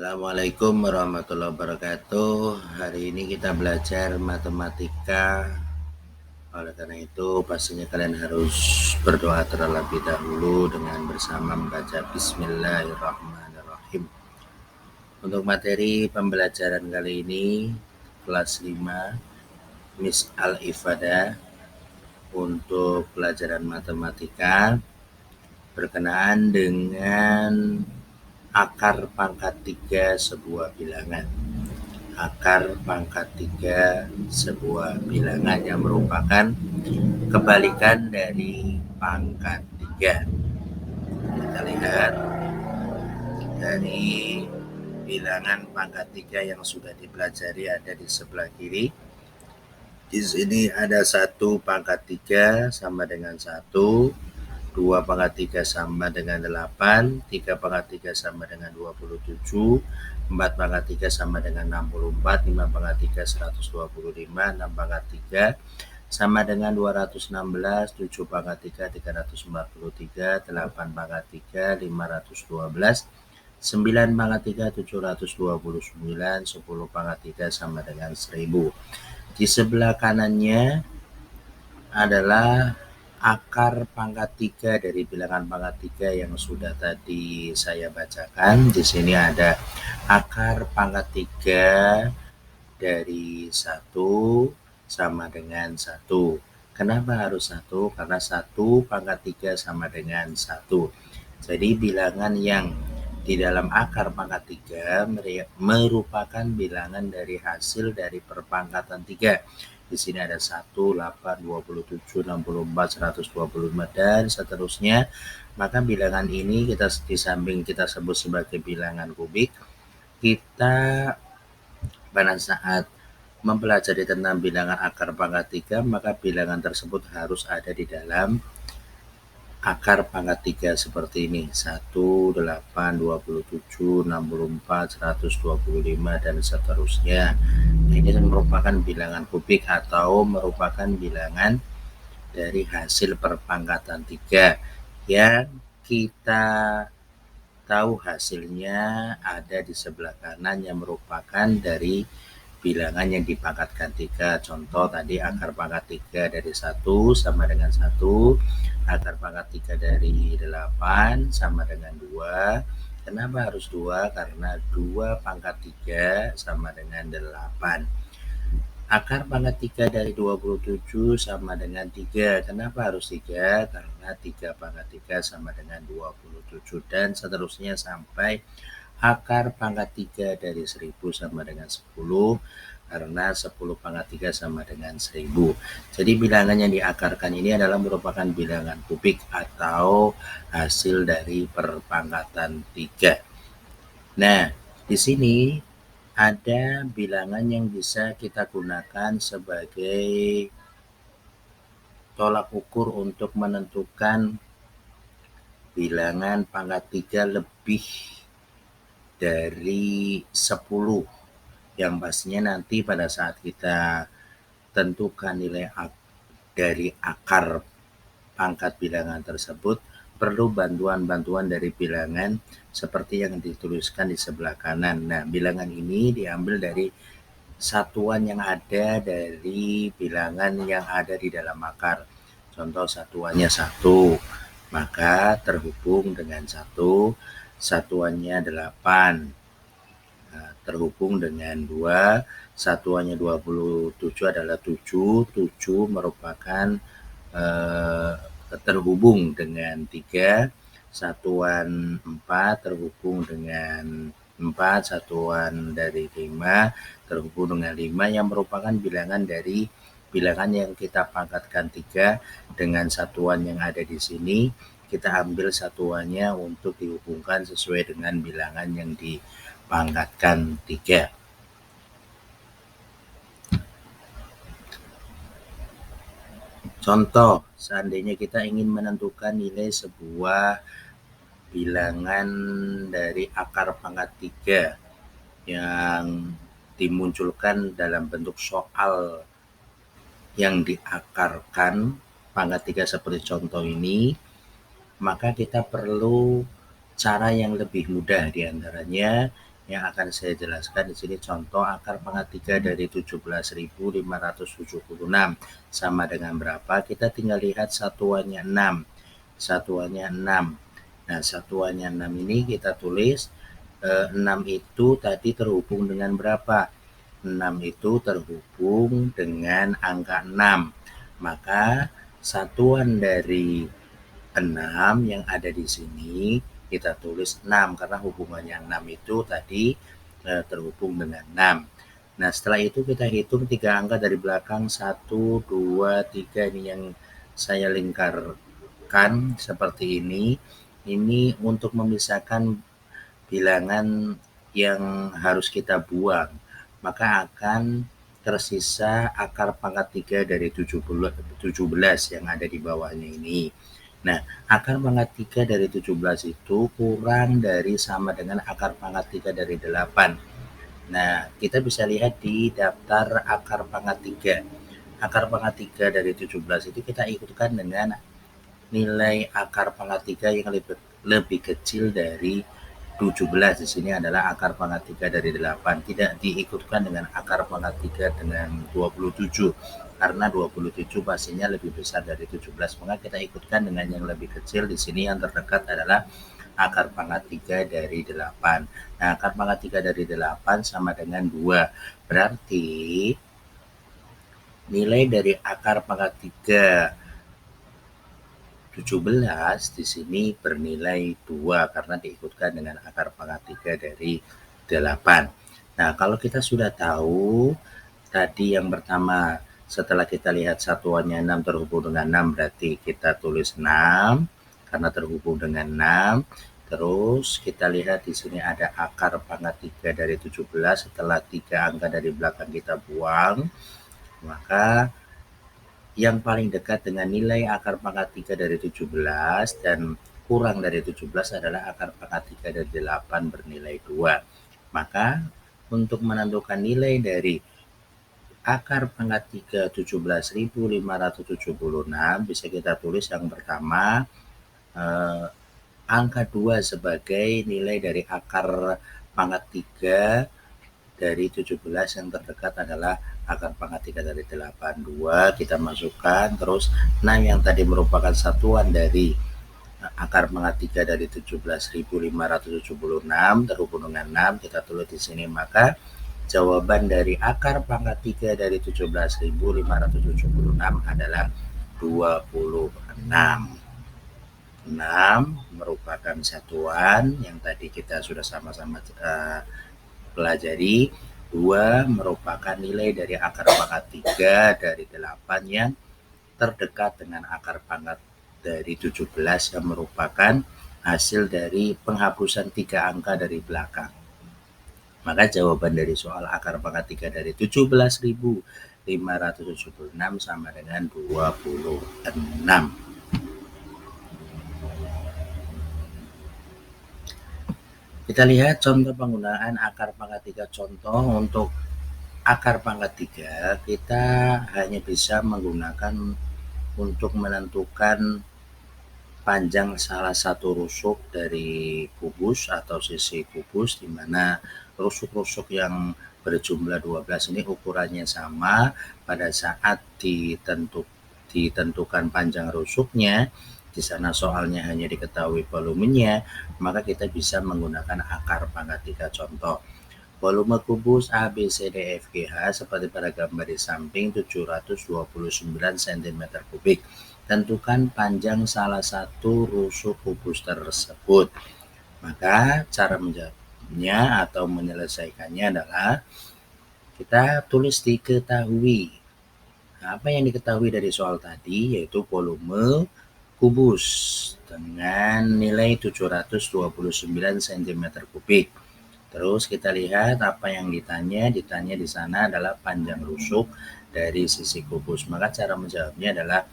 Assalamualaikum warahmatullahi wabarakatuh. Hari ini kita belajar matematika. Oleh karena itu, pastinya kalian harus berdoa terlebih dahulu dengan bersama membaca Bismillahirrahmanirrahim. Untuk materi pembelajaran kali ini, kelas 5, Miss Al-Ifadah, untuk pelajaran matematika berkenaan dengan akar pangkat 3 sebuah bilangan. Akar pangkat 3 sebuah bilangan yang merupakan kebalikan dari pangkat 3. Kita lihat dari bilangan pangkat 3 yang sudah dipelajari ada di sebelah kiri. Di sini ada 1 pangkat 3 sama dengan 1, 2 pangkat 3 sama dengan 8, 3 pangkat 3 sama dengan 27, 4 pangkat 3 sama dengan 64, 5 pangkat 3 125, 6 pangkat 3 sama dengan 216, 7 pangkat 3 343, 8 pangkat 3 512, 9 pangkat 3 729, 10 pangkat 3 sama dengan 1000. Di sebelah kanannya adalah akar pangkat 3 dari bilangan pangkat 3 yang sudah tadi saya bacakan. Di sini ada akar pangkat 3 dari 1 sama dengan 1. Kenapa harus 1? Karena 1 pangkat 3 sama dengan 1. Jadi bilangan yang di dalam akar pangkat 3 merupakan bilangan dari hasil dari perpangkatan 3. Di sini ada 1, 8, 27, 64, 125 dan seterusnya. Maka bilangan ini kita di samping kita sebut sebagai bilangan kubik, kita pada saat mempelajari tentang bilangan akar pangkat 3, maka bilangan tersebut harus ada di dalam akar pangkat 3 seperti ini. 1, 8, 27, 64, 125 dan seterusnya. Nah, ini merupakan bilangan kubik atau merupakan bilangan dari hasil perpangkatan 3 yang kita tahu hasilnya ada di sebelah kanan yang merupakan dari bilangan yang dipangkatkan 3. Contoh tadi akar pangkat 3 dari 1 sama dengan 1, akar pangkat 3 dari 8 sama dengan 2. Kenapa harus 2? Karena 2 pangkat 3 sama dengan 8. Akar pangkat 3 dari 27 sama dengan 3. Kenapa harus 3? Karena 3 pangkat 3 sama dengan 27 dan seterusnya sampai akar pangkat 3 dari 1000 sama dengan 10, karena 10 pangkat 3 sama dengan 1000. Jadi bilangan yang diakarkan ini adalah merupakan bilangan kubik atau hasil dari perpangkatan 3. Nah, di sini ada bilangan yang bisa kita gunakan sebagai tolak ukur untuk menentukan bilangan pangkat 3 lebih dari 10, yang pastinya nanti pada saat kita tentukan nilai dari akar pangkat bilangan tersebut perlu bantuan-bantuan dari bilangan seperti yang dituliskan di sebelah kanan. Nah, bilangan ini diambil dari satuan yang ada dari bilangan yang ada di dalam akar. Contoh satuannya 1, maka terhubung dengan 1, satuannya 8, terhubung dengan 2, satuannya 27 adalah 7, 7 merupakan terhubung dengan 3, satuan 4 terhubung dengan 4, satuan dari 5 terhubung dengan 5 yang merupakan bilangan dari bilangan yang kita pangkatkan 3 dengan satuan yang ada di sini. Kita ambil satuannya untuk dihubungkan sesuai dengan bilangan yang dipangkatkan 3. Contoh, seandainya kita ingin menentukan nilai sebuah bilangan dari akar pangkat 3 yang dimunculkan dalam bentuk soal yang diakarkan pangkat 3 seperti contoh ini, maka kita perlu cara yang lebih mudah diantaranya, yang akan saya jelaskan di sini contoh akar pangkat 3 dari 17.576 sama dengan berapa? Kita tinggal lihat satuannya 6. Satuannya 6. Nah, satuannya 6 ini kita tulis 6 itu tadi terhubung dengan berapa? 6 itu terhubung dengan angka 6. Maka satuan dari 6 yang ada di sini kita tulis 6 karena hubungannya 6 itu tadi terhubung dengan 6. Nah, setelah itu kita hitung 3 angka dari belakang 1, 2, 3 ini yang saya lingkarkan seperti ini. Ini untuk memisahkan bilangan yang harus kita buang. Maka akan tersisa akar pangkat 3 dari 17 yang ada di bawahnya ini. Nah, akar pangkat 3 dari 17 itu kurang dari sama dengan akar pangkat 3 dari 8. Nah, kita bisa lihat di daftar akar pangkat 3. Akar pangkat 3 dari 17 itu kita ikutkan dengan nilai akar pangkat 3 yang lebih kecil dari 17. Di sini adalah akar pangkat 3 dari 8. Tidak diikutkan dengan akar pangkat 3 dengan 27. Karena 27 pastinya lebih besar dari 17. Maka kita ikutkan dengan yang lebih kecil. Di sini yang terdekat adalah akar pangkat 3 dari 8. Nah, akar pangkat 3 dari 8 sama dengan 2. Berarti nilai dari akar pangkat 3 17 di sini bernilai 2 karena diikutkan dengan akar pangkat 3 dari 8. Nah, kalau kita sudah tahu tadi yang pertama setelah kita lihat satuannya 6 terhubung dengan 6 berarti kita tulis 6 karena terhubung dengan 6. Terus kita lihat di sini ada akar pangkat 3 dari 17 setelah 3 angka dari belakang kita buang. Maka yang paling dekat dengan nilai akar pangkat 3 dari 17 dan kurang dari 17 adalah akar pangkat 3 dari 8 bernilai 2. Maka untuk menentukan nilai dari akar pangkat 3 17.576 bisa kita tulis yang pertama angka 2 sebagai nilai dari akar pangkat 3 dari 17 yang terdekat adalah akar pangkat 3 dari 8. 2 kita masukkan, terus 6 yang tadi merupakan satuan dari akar pangkat 3 dari 17.576 terhubung dengan 6 kita tulis di sini. Maka jawaban dari akar pangkat 3 dari 17.576 adalah 26. 6 merupakan satuan yang tadi kita sudah sama-sama pelajari. 2 merupakan nilai dari akar pangkat 3 dari 8 yang terdekat dengan akar pangkat dari 17 yang merupakan hasil dari penghapusan 3 angka dari belakang. Maka jawaban dari soal akar pangkat 3 dari 17.576 sama dengan 26. Kita lihat contoh penggunaan akar pangkat 3. Contoh untuk akar pangkat 3 kita hanya bisa menggunakan untuk menentukan panjang salah satu rusuk dari kubus atau sisi kubus, di mana rusuk-rusuk yang berjumlah 12 ini ukurannya sama. Pada saat ditentukan panjang rusuknya, di sana soalnya hanya diketahui volumenya, maka kita bisa menggunakan akar pangkat 3. Contoh, volume kubus A, B, C, D, F, G, H seperti pada gambar di samping 729 cm3. Tentukan panjang salah satu rusuk kubus tersebut. Maka cara menjawabnya atau menyelesaikannya adalah kita tulis diketahui. Nah, apa yang diketahui dari soal tadi yaitu volume kubus dengan nilai 729 cm3. Terus kita lihat apa yang ditanya di sana adalah panjang rusuk dari sisi kubus. Maka cara menjawabnya adalah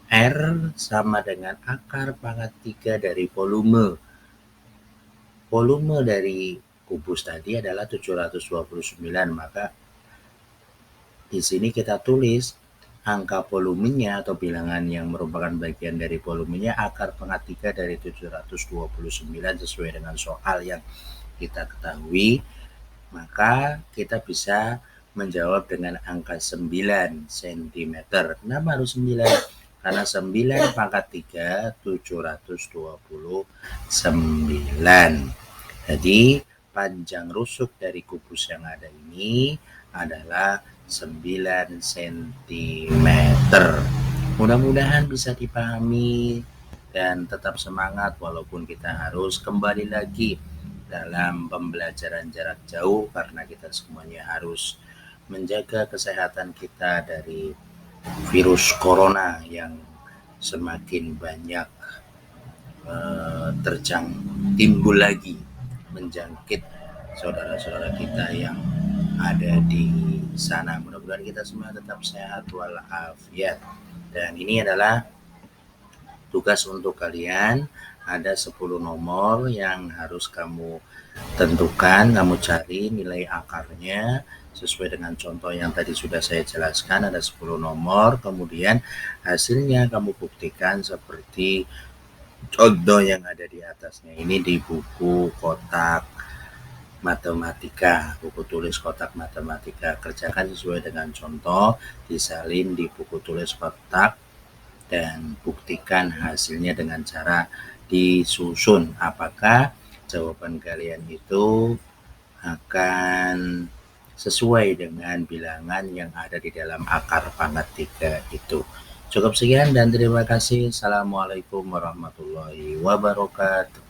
R sama dengan akar pangkat 3 dari volume. Volume dari kubus tadi adalah 729, maka di sini kita tulis angka volumenya atau bilangan yang merupakan bagian dari volumenya akar pangkat 3 dari 729 sesuai dengan soal yang kita ketahui. maka kita bisa menjawab dengan angka 9 cm. Kenapa harus 9? Karena 9 pangkat 3, 729. Jadi panjang rusuk dari kubus yang ada ini adalah 9 cm. Mudah-mudahan bisa dipahami dan tetap semangat walaupun kita harus kembali lagi dalam pembelajaran jarak jauh karena kita semuanya harus menjaga kesehatan kita dari virus corona yang semakin banyak timbul lagi menjangkit saudara-saudara kita yang ada di sana. Mudah-mudahan kita semua tetap sehat walafiat. Dan ini adalah tugas untuk kalian. Ada 10 nomor yang harus kamu tentukan, kamu cari nilai akarnya sesuai dengan contoh yang tadi sudah saya jelaskan. Ada 10 nomor, kemudian hasilnya kamu buktikan seperti contoh yang ada di atasnya ini di buku kotak matematika, buku tulis kotak matematika. Kerjakan sesuai dengan contoh, disalin di buku tulis kotak dan buktikan hasilnya dengan cara disusun. Apakah jawaban kalian itu akan sesuai dengan bilangan yang ada di dalam akar pangkat 3 itu. Cukup sekian dan terima kasih. Assalamualaikum warahmatullahi wabarakatuh.